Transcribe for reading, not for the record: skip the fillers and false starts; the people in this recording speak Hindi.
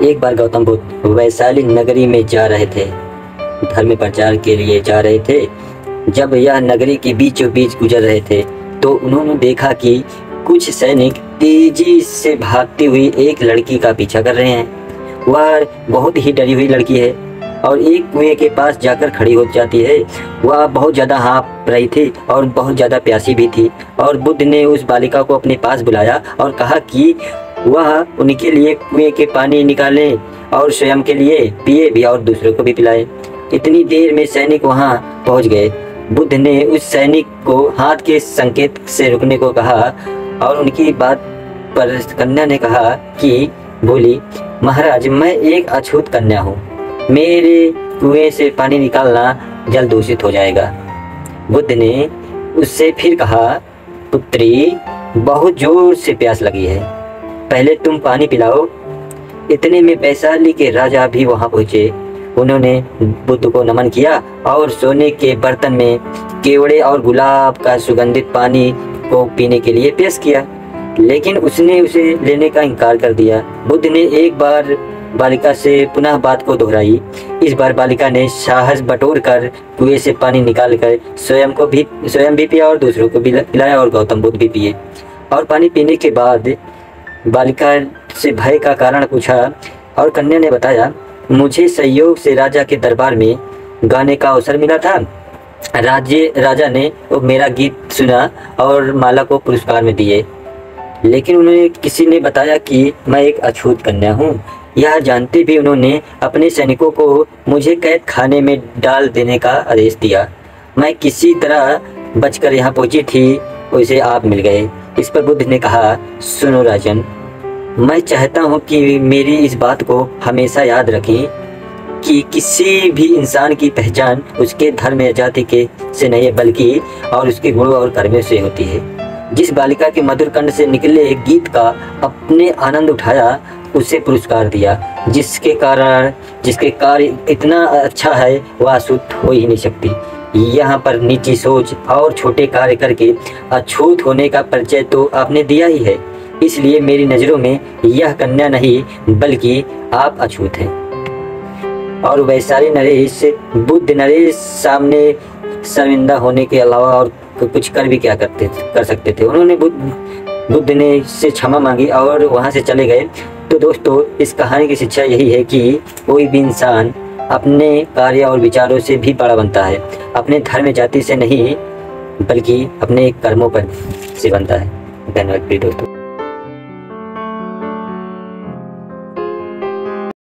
एक बार गौतम बुद्ध वैशाली नगरी में जा रहे थे, धर्म प्रचार के लिए जा रहे थे। जब यह नगरी के बीचों बीच गुजर रहे थे तो उन्होंने देखा कि कुछ सैनिक तेजी से भागती हुई एक लड़की का पीछा कर रहे हैं। वह बहुत ही डरी हुई लड़की है और एक कुएं के पास जाकर खड़ी हो जाती है। वह बहुत ज़्यादा हाँफ रही थी और बहुत ज़्यादा प्यासी भी थी। और बुद्ध ने उस बालिका को अपने पास बुलाया और कहा कि वह उनके लिए कुएं के पानी निकाले और स्वयं के लिए पिए भी और दूसरों को भी पिलाए। इतनी देर में सैनिक वहां पहुंच गए। बुद्ध ने उस सैनिक को हाथ के संकेत से रुकने को कहा और उनकी बात पर कन्या ने कहा कि बोली, महाराज, मैं एक अछूत कन्या हूँ, मेरे कुएं से पानी निकालना जल दूषित हो जाएगा। बुद्ध ने उससे फिर कहा, पुत्री, बहुत जोर से प्यास लगी है, पहले तुम पानी पिलाओ। इतने में वैशाली के राजा भी वहां पहुंचे। उन्होंने बुद्ध को नमन किया और सोने के बर्तन में केवड़े और गुलाब का सुगंधित पानी को पीने के लिए पेश किया, लेकिन उसने उसे लेने का इनकार कर दिया। बुद्ध ने एक बार बालिका से पुनः बात को दोहराई। इस बार बालिका ने साहस बटोर कर कुएं से पानी निकालकर स्वयं भी पिया और दूसरों को भी पिलाया और गौतम बुद्ध भी पिए। और पानी पीने के बाद बालिका से भय का कारण पूछा और कन्या ने बताया, मुझे संयोग से राजा के दरबार में गाने का अवसर मिला था। राजा ने मेरा गीत सुना और माला को पुरस्कार में दिए, लेकिन उन्हें किसी ने बताया कि मैं एक अछूत कन्या हूँ। यह जानते भी उन्होंने अपने सैनिकों को मुझे कैद खाने में डाल देने का आदेश दिया। मैं किसी तरह बचकर यहाँ पहुँची थी, उसे आप मिल गए। इस पर बुद्ध ने कहा, सुनो राजन, मैं चाहता हूँ कि मेरी इस बात को हमेशा याद रखें कि किसी भी इंसान की पहचान उसके धर्म या जाति के से नहीं बल्कि और उसके गुणों और कर्मों से होती है। जिस बालिका के मधुर कंठ से निकले गीत का अपने आनंद उठाया, उसे पुरस्कार दिया। जिसके कार्य इतना अच्छा है वह अछूत हो ही नहीं सकती। यहाँ पर नीची सोच और छोटे कार्य करके अछूत होने का परिचय तो आपने दिया ही है। इसलिए मेरी नज़रों में यह कन्या नहीं बल्कि आप अछूत हैं। और वैशाली नरेश बुद्ध नरेश सामने शर्मिंदा होने के अलावा और कुछ कर भी क्या कर सकते थे। उन्होंने बुद्ध ने से क्षमा मांगी और वहाँ से चले गए। तो दोस्तों, इस कहानी की शिक्षा यही है कि कोई भी इंसान अपने कार्य और विचारों से भी बड़ा बनता है, अपने धर्म जाति से नहीं बल्कि अपने कर्मों पर से बनता है। धन्यवाद दोस्तों।